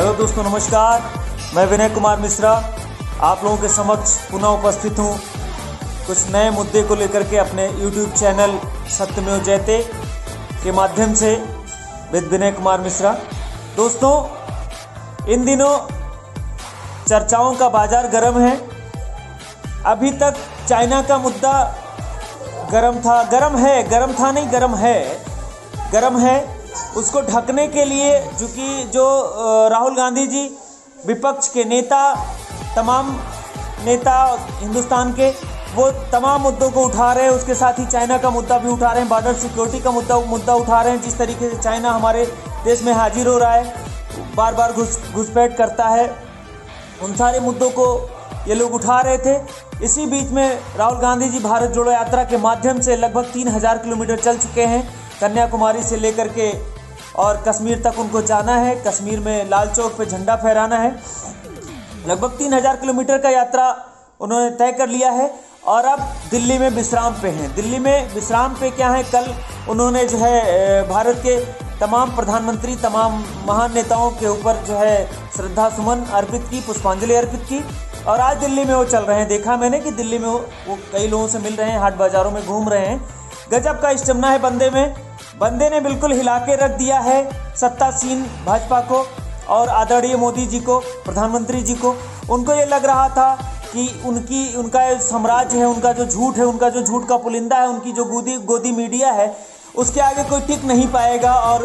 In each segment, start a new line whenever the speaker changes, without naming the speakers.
Hello दोस्तों, नमस्कार। मैं विनय कुमार मिश्रा आप लोगों के समक्ष पुनः उपस्थित हूँ कुछ नए मुद्दे को लेकर के अपने YouTube चैनल सत्यमेव जयते के माध्यम से विद विनय कुमार मिश्रा। दोस्तों, इन दिनों चर्चाओं का बाजार गर्म है। अभी तक चाइना का मुद्दा गर्म है। उसको ढकने के लिए जो राहुल गांधी जी विपक्ष के तमाम नेता हिंदुस्तान के वो तमाम मुद्दों को उठा रहे हैं। उसके साथ ही चाइना का मुद्दा भी उठा रहे हैं, बॉर्डर सिक्योरिटी का मुद्दा उठा रहे हैं। जिस तरीके से चाइना हमारे देश में हाजिर हो रहा है, बार बार घुसपैठ करता है, उन सारे मुद्दों को ये लोग उठा रहे थे। इसी बीच में राहुल गांधी जी भारत जोड़ो यात्रा के माध्यम से लगभग 3000 किलोमीटर चल चुके हैं। कन्याकुमारी से लेकर के और कश्मीर तक उनको जाना है। कश्मीर में लाल चौक पे झंडा फहराना है। लगभग 3000 किलोमीटर का यात्रा उन्होंने तय कर लिया है और अब दिल्ली में विश्राम पे हैं। दिल्ली में विश्राम पे क्या है, कल उन्होंने भारत के तमाम प्रधानमंत्री, तमाम महान नेताओं के ऊपर श्रद्धा सुमन अर्पित की, पुष्पांजलि अर्पित की। और आज दिल्ली में वो चल रहे हैं। देखा मैंने कि दिल्ली में वो कई लोगों से मिल रहे हैं, हाट बाज़ारों में घूम रहे हैं। गजब का स्टेमिना है बंदे ने बिल्कुल हिला के रख दिया है सत्तासीन भाजपा को और आदरणीय मोदी जी को, प्रधानमंत्री जी को। उनको ये लग रहा था कि उनका साम्राज्य है, उनका जो झूठ है, उनका जो झूठ का पुलिंदा है, उनकी जो गोदी मीडिया है, उसके आगे कोई टिक नहीं पाएगा और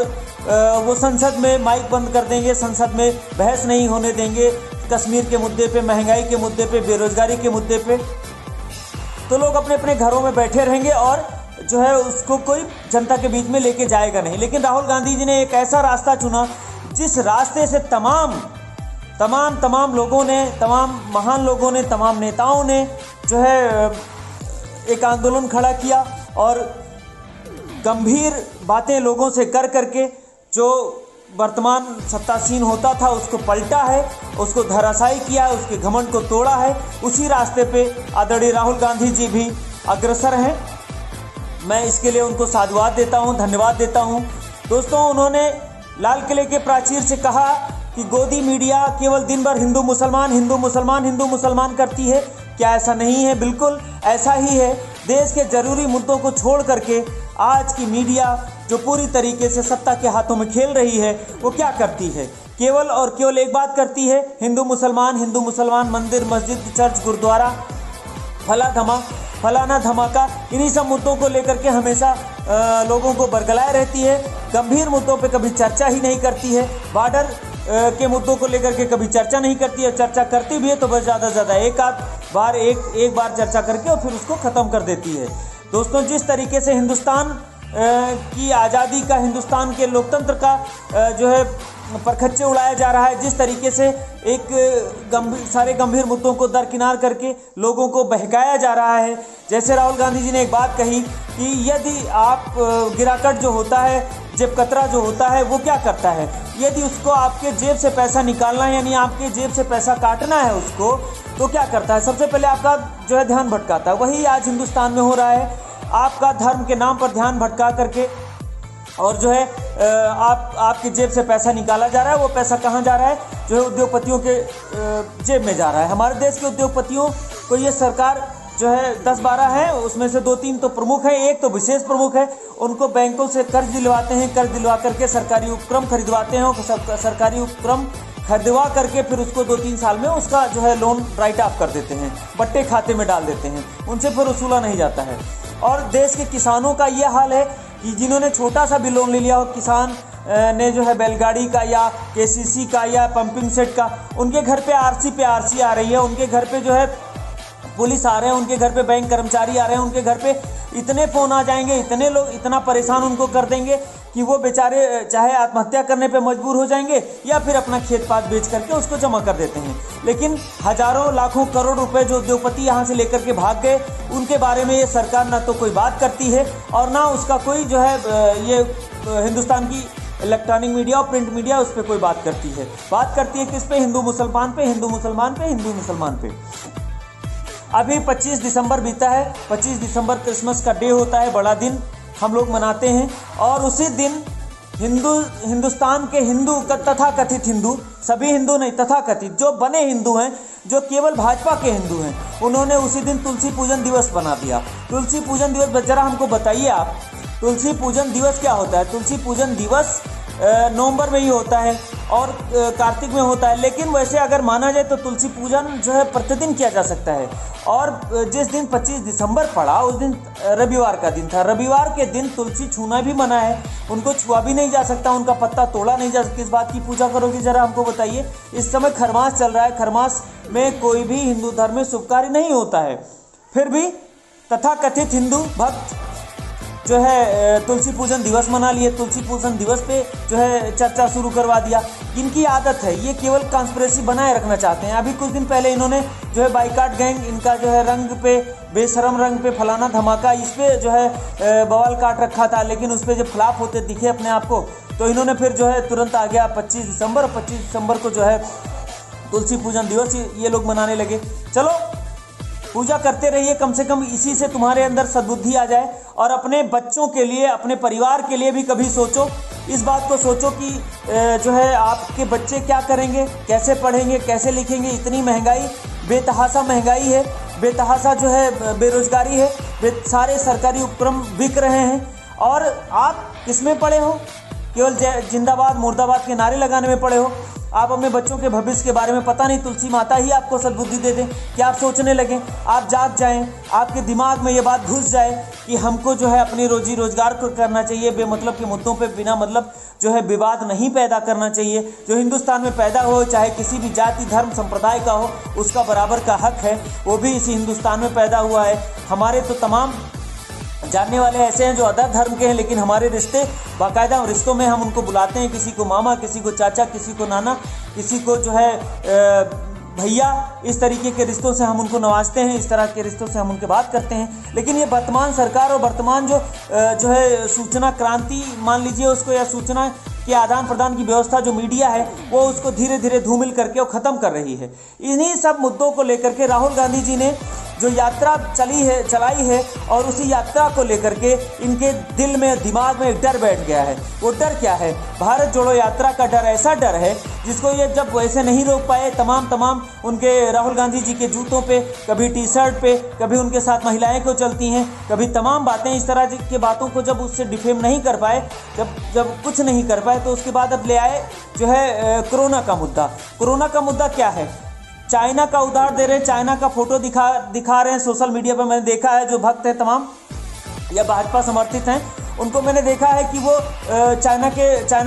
वो संसद में माइक बंद कर देंगे, संसद में बहस नहीं होने देंगे। कश्मीर के मुद्दे पे, महंगाई के मुद्दे पे, बेरोजगारी के मुद्दे पे तो लोग अपने अपने घरों में बैठे रहेंगे और उसको कोई जनता के बीच में लेके जाएगा नहीं। लेकिन राहुल गांधी जी ने एक ऐसा रास्ता चुना जिस रास्ते से तमाम लोगों ने, तमाम महान लोगों ने, तमाम नेताओं ने एक आंदोलन खड़ा किया और गंभीर बातें लोगों से करके जो वर्तमान सत्तासीन होता था उसको पलटा है, उसको धराशायी किया है, उसके घमंड को तोड़ा है। उसी रास्ते पे आदरणीय राहुल गांधी जी भी अग्रसर हैं। मैं इसके लिए उनको साधुवाद देता हूं, धन्यवाद देता हूं। दोस्तों, उन्होंने लाल किले के प्राचीर से कहा कि गोदी मीडिया केवल दिन भर हिंदू मुसलमान करती है। क्या ऐसा नहीं है? बिल्कुल ऐसा ही है। देश के ज़रूरी मुद्दों को छोड़ करके आज की मीडिया जो पूरी तरीके से सत्ता के हाथों में खेल रही है, वो क्या करती है? केवल और केवल एक बात करती है, हिंदू मुसलमान, मंदिर, मस्जिद, चर्च, गुरुद्वारा, फलाना धमाका, इन्हीं सब मुद्दों को लेकर के हमेशा लोगों को बरगलाए रहती है। गंभीर मुद्दों पे कभी चर्चा ही नहीं करती है। बॉर्डर के मुद्दों को लेकर के कभी चर्चा नहीं करती है। चर्चा करती भी है तो बस ज़्यादा से ज़्यादा एक बार चर्चा करके और फिर उसको ख़त्म कर देती है। दोस्तों, जिस तरीके से हिंदुस्तान की आज़ादी का, हिंदुस्तान के लोकतंत्र का परखच्चे उड़ाया जा रहा है, जिस तरीके से सारे गंभीर मुद्दों को दरकिनार करके लोगों को बहकाया जा रहा है। जैसे राहुल गांधी जी ने एक बात कही कि यदि आप गिराकट जो होता है, जेब कतरा जो होता है, वो क्या करता है? यदि उसको आपके जेब से पैसा निकालना है, यानी आपके जेब से पैसा काटना है उसको, तो क्या करता है? सबसे पहले आपका ध्यान भटकाता है। वही आज हिंदुस्तान में हो रहा है। आपका धर्म के नाम पर ध्यान भटका करके और आपकी जेब से पैसा निकाला जा रहा है। वो पैसा कहाँ जा रहा है? उद्योगपतियों के जेब में जा रहा है। हमारे देश के उद्योगपतियों को ये सरकार 10-12 है, उसमें से 2-3 तो प्रमुख है, एक तो विशेष प्रमुख है। उनको बैंकों से कर्ज दिलवाते हैं, कर्ज दिलवा करके सरकारी उपक्रम खरीदवाते हैं और सरकारी उपक्रम खरीदवा करके फिर उसको 2-3 साल में उसका लोन राइट ऑफ कर देते हैं, बट्टे खाते में डाल देते हैं। उनसे फिर वसूला नहीं जाता है। और देश के किसानों का ये हाल है कि जिन्होंने छोटा सा भी लोन ले लिया हो, किसान ने बैलगाड़ी का या केसीसी का या पंपिंग सेट का, उनके घर पे आरसी आ रही है। उनके घर पे पुलिस आ रहे हैं, उनके घर पे बैंक कर्मचारी आ रहे हैं, उनके घर पे इतने फ़ोन आ जाएंगे, इतने लोग इतना परेशान उनको कर देंगे कि वो बेचारे चाहे आत्महत्या करने पे मजबूर हो जाएंगे या फिर अपना खेत पात बेच करके उसको जमा कर देते हैं। लेकिन हजारों लाखों करोड़ रुपए जो उद्योगपति यहाँ से लेकर के भाग गए, उनके बारे में ये सरकार ना तो कोई बात करती है और ना उसका कोई ये हिंदुस्तान की इलेक्ट्रॉनिक मीडिया और प्रिंट मीडिया उस पर कोई बात करती है। बात करती है किस पे? हिंदू मुसलमान पे। अभी 25 दिसंबर बीता है। 25 दिसंबर क्रिसमस का डे होता है, बड़ा दिन हम लोग मनाते हैं। और उसी दिन हिंदुस्तान के हिंदू तथाकथित हिंदू, सभी हिंदू नहीं, तथाकथित जो बने हिंदू हैं, जो केवल भाजपा के हिंदू हैं, उन्होंने उसी दिन तुलसी पूजन दिवस बना दिया। तुलसी पूजन दिवस जरा हमको बताइए आप, तुलसी पूजन दिवस क्या होता है? तुलसी पूजन दिवस नवंबर में ही होता है और कार्तिक में होता है, लेकिन वैसे अगर माना जाए तो तुलसी पूजन जो है प्रतिदिन किया जा सकता है। और जिस दिन 25 दिसंबर पड़ा उस दिन रविवार का दिन था। रविवार के दिन तुलसी छूना भी मना है, उनको छुआ भी नहीं जा सकता, उनका पत्ता तोड़ा नहीं जा सकता। किस बात की पूजा करोगे जरा हमको बताइए। इस समय खरमास चल रहा है, खरमास में कोई भी हिंदू धर्म में शुभ कार्य नहीं होता है, फिर भी तथाकथित हिंदू भक्त जो है तुलसी पूजन दिवस मना लिए। तुलसी पूजन दिवस पे जो है चर्चा शुरू करवा दिया। इनकी आदत है, ये केवल कॉन्स्पिरेसी बनाए रखना चाहते हैं। अभी कुछ दिन पहले इन्होंने जो है बाइकाट गैंग, इनका जो है रंग पे, बेशरम रंग पे फलाना धमाका, इस पे जो है बवाल काट रखा था, लेकिन उस पर जब फ्लॉप होते दिखे अपने आप को तो इन्होंने फिर जो है तुरंत आ गया 25 दिसंबर। 25 दिसंबर को जो है तुलसी पूजन दिवस ये लोग मनाने लगे। चलो पूजा करते रहिए, कम से कम इसी से तुम्हारे अंदर सद्बुद्धि आ जाए और अपने बच्चों के लिए, अपने परिवार के लिए भी कभी सोचो। इस बात को सोचो कि जो है आपके बच्चे क्या करेंगे, कैसे पढ़ेंगे, कैसे लिखेंगे। इतनी महंगाई, बेतहाशा महंगाई है, बेतहाशा जो है बेरोजगारी है, सारे सरकारी उपक्रम बिक रहे हैं और आप किसमें पड़े हो? केवल जिंदाबाद मुर्दाबाद के नारे लगाने में पड़े हो। आप अपने बच्चों के भविष्य के बारे में पता नहीं, तुलसी माता ही आपको सद्बुद्धि दे दें कि आप सोचने लगें, आप जाग जाएं, आपके दिमाग में ये बात घुस जाए कि हमको जो है अपनी रोजी रोजगार को करना चाहिए, बेमतलब के मुद्दों पे बिना मतलब जो है विवाद नहीं पैदा करना चाहिए। जो हिंदुस्तान में पैदा हो, चाहे किसी भी जाति धर्म संप्रदाय का हो, उसका बराबर का हक है, वो भी इसी हिंदुस्तान में पैदा हुआ है। हमारे तो तमाम जानने वाले ऐसे हैं जो अदर धर्म के हैं, लेकिन हमारे रिश्ते बाकायदा रिश्तों में हम उनको बुलाते हैं, किसी को मामा, किसी को चाचा, किसी को नाना, किसी को जो है भैया। इस तरीके के रिश्तों से हम उनको नवाजते हैं, इस तरह के रिश्तों से हम उनके बात करते हैं। लेकिन ये वर्तमान सरकार और वर्तमान जो है सूचना क्रांति मान लीजिए उसको, या सूचना के आदान प्रदान की व्यवस्था जो मीडिया है, वो उसको धीरे धीरे धूमिल करके वो ख़त्म कर रही है। इन्हीं सब मुद्दों को लेकर के राहुल गांधी जी ने जो यात्रा चलाई है और उसी यात्रा को लेकर के इनके दिल में, दिमाग में एक डर बैठ गया है। वो डर क्या है? भारत जोड़ो यात्रा का डर। ऐसा डर है जिसको ये जब वैसे नहीं रोक पाए, तमाम उनके राहुल गांधी जी के जूतों पे, कभी टी शर्ट पे, कभी उनके साथ महिलाएं क्यों चलती हैं, कभी तमाम बातें, इस तरह की बातों को जब उससे डिफेम नहीं कर पाए, जब कुछ नहीं कर पाए, तो उसके बाद अब ले आए जो है कोरोना का मुद्दा। कोरोना का मुद्दा क्या है? चाइना का उदाहरण दे रहे हैं, चाइना का फोटो दिखा रहे हैं सोशल मीडिया पर। मैंने देखा है, जो भक्त हैं तमाम या भाजपा समर्थित हैं, उनको मैंने देखा है कि वो चाइना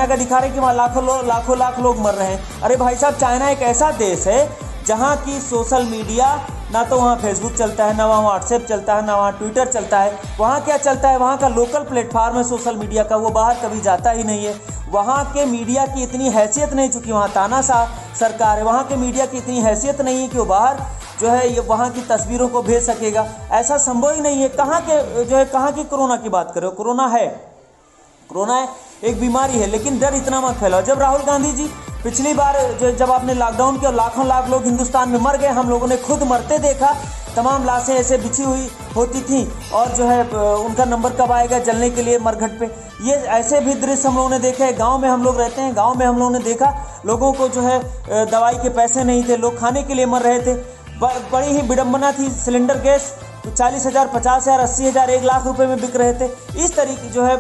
का दिखा रहे हैं कि वहाँ लाखों लाख लोग मर रहे हैं। अरे भाई साहब, चाइना एक ऐसा देश है जहाँ की सोशल मीडिया, ना तो वहाँ फेसबुक चलता है, ना वहाँ व्हाट्सएप चलता है, ना वहाँ ट्विटर चलता है। वहाँ क्या चलता है? वहाँ का लोकल प्लेटफार्म है सोशल मीडिया का, वो बाहर कभी जाता ही नहीं है। वहाँ के मीडिया की इतनी हैसियत नहीं, चूँकि वहाँ तानाशाह सरकार है, वहाँ के मीडिया की इतनी हैसियत नहीं है कि वो बाहर जो है ये वहाँ की तस्वीरों को भेज सकेगा। ऐसा संभव ही नहीं है। कहाँ की कोरोना की बात करो? कोरोना है, एक बीमारी है, लेकिन डर इतना मत फैलाओ। जब राहुल गांधी जी पिछली बार जब आपने लॉकडाउन किया, लाखों लाख लोग हिंदुस्तान में मर गए, हम लोगों ने खुद मरते देखा, तमाम लाशें ऐसे बिछी हुई होती थी और जो है उनका नंबर कब आएगा जलने के लिए मरघट पे। ये ऐसे भी दृश्य हम लोगों ने देखे हैं। गांव में हम लोग रहते हैं, गांव में हम लोगों ने देखा लोगों को जो है दवाई के पैसे नहीं थे, लोग खाने के लिए मर रहे थे। बड़ी ही विडंबना थी। सिलेंडर गैस 40,000, 50,000, 80,000, 1 लाख रुपए में बिक रहे थे। इस तरीके जो है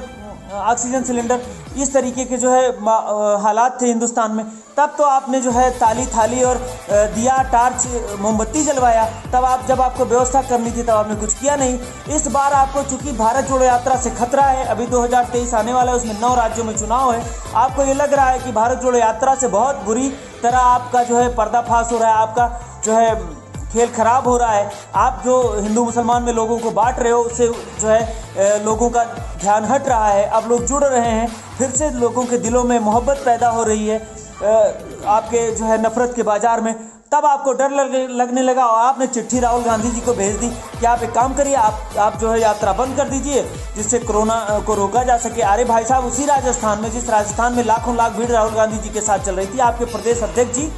ऑक्सीजन सिलेंडर, इस तरीके के जो है हालात थे हिंदुस्तान में। तब तो आपने जो है ताली थाली और दिया, टार्च, मोमबत्ती जलवाया। जब आपको व्यवस्था करनी थी तब आपने कुछ किया नहीं। इस बार आपको चूंकि भारत जोड़ो यात्रा से खतरा है, अभी 2023 आने वाला है, उसमें 9 राज्यों में चुनाव है। आपको ये लग रहा है कि भारत जोड़ो यात्रा से बहुत बुरी तरह आपका जो है पर्दाफाश हो रहा है, आपका जो है खेल खराब हो रहा है। आप जो हिंदू मुसलमान में लोगों को बांट रहे हो, उससे जो है लोगोग का ध्यान हट रहा है। अब लोग जुड़ रहे हैं, फिर से लोगों के दिलों में मोहब्बत पैदा हो रही है आपके जो है नफरत के बाजार में। तब आपको डर लगने लगा और आपने चिट्ठी राहुल गांधी जी को भेज दी कि आप एक काम करिए, आप जो है यात्रा बंद कर दीजिए, जिससे कोरोना को रोका जा सके। अरे भाई साहब, उसी राजस्थान में, जिस राजस्थान में लाखों लाख भीड़ राहुल गांधी जी के साथ चल रही थी, आपके प्रदेश अध्यक्ष जी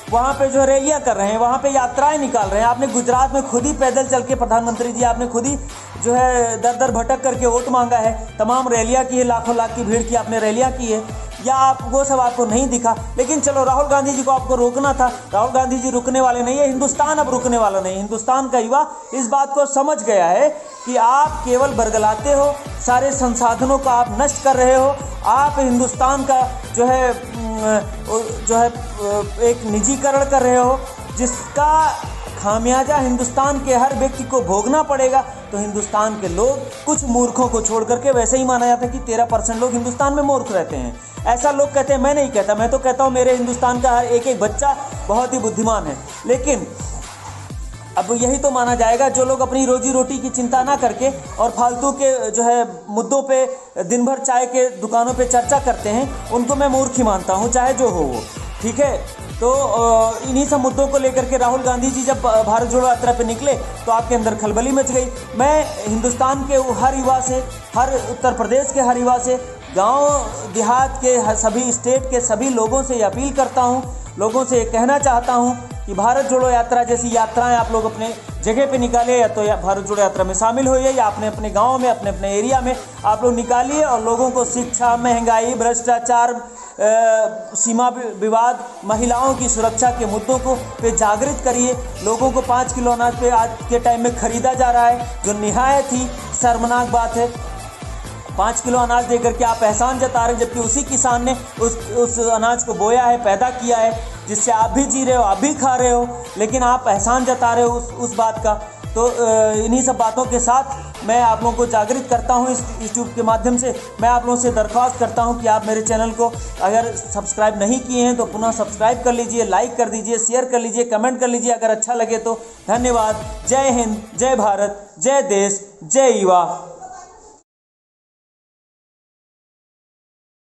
वहाँ पे जो रैलियाँ कर रहे हैं, वहाँ पे यात्राएं निकाल रहे हैं। आपने गुजरात में खुद ही पैदल चल के, प्रधानमंत्री जी आपने खुद ही जो है दर दर भटक करके वोट मांगा है, तमाम रैलियां की है, लाखों लाख की भीड़ की आपने रैलियां की है, या आप वो सब आपको नहीं दिखा। लेकिन चलो, राहुल गांधी जी को आपको रोकना था, राहुल गांधी जी रुकने वाले नहीं है, हिंदुस्तान अब रुकने वाला नहीं। हिंदुस्तान का युवा इस बात को समझ गया है कि आप केवल बरगलाते हो, सारे संसाधनों का आप नष्ट कर रहे हो, आप हिंदुस्तान का जो है एक निजीकरण कर रहे हो, जिसका खामियाजा हिंदुस्तान के हर व्यक्ति को भोगना पड़ेगा। तो हिंदुस्तान के लोग, कुछ मूर्खों को छोड़ करके, वैसे ही माना जाता है कि 13% लोग हिंदुस्तान में मूर्ख रहते हैं, ऐसा लोग कहते हैं, मैं नहीं कहता। मैं तो कहता हूँ मेरे हिंदुस्तान का हर एक एक बच्चा बहुत ही बुद्धिमान है। लेकिन अब यही तो माना जाएगा, जो लोग अपनी रोजी रोटी की चिंता ना करके और फालतू के जो है मुद्दों पे दिन भर चाय के दुकानों पे चर्चा करते हैं, उनको मैं मूर्ख ही मानता हूँ, चाहे जो हो वो, ठीक है। तो इन्हीं सब मुद्दों को लेकर के राहुल गांधी जी जब भारत जोड़ो यात्रा पे निकले तो आपके अंदर खलबली मच गई। मैं हिंदुस्तान के हर युवा से, हर उत्तर प्रदेश के हर युवा से, गांव देहात के सभी स्टेट के सभी लोगों से ये अपील करता हूं, लोगों से ये कहना चाहता हूं कि भारत जोड़ो यात्रा जैसी यात्राएं आप लोग अपने जगह पे निकालिए, या तो भारत जोड़ो यात्रा में शामिल होइए, या अपने अपने गाँव में, अपने अपने एरिया में आप लोग निकालिए, और लोगों को शिक्षा, महंगाई, भ्रष्टाचार, सीमा विवाद, महिलाओं की सुरक्षा के मुद्दों को पे जागृत करिए। लोगों को 5 किलो अनाज पे आज के टाइम में खरीदा जा रहा है, जो निहायत ही शर्मनाक बात है। 5 किलो अनाज देकर के आप एहसान जता रहे हैं, जबकि उसी किसान ने उस अनाज को बोया है, पैदा किया है, जिससे आप भी जी रहे हो, आप भी खा रहे हो, लेकिन आप एहसान जता रहे हो उस बात का। तो इन्हीं सब बातों के साथ मैं आप लोगों को जागृत करता हूं, इस यूट्यूब के माध्यम से मैं आप लोगों से दरख्वास्त करता हूं कि आप मेरे चैनल को अगर सब्सक्राइब नहीं किए हैं तो पुनः सब्सक्राइब कर लीजिए, लाइक कर दीजिए, शेयर कर लीजिए, कमेंट कर लीजिए अगर अच्छा लगे तो। धन्यवाद। जय हिंद, जय भारत, जय देश, जय युवा।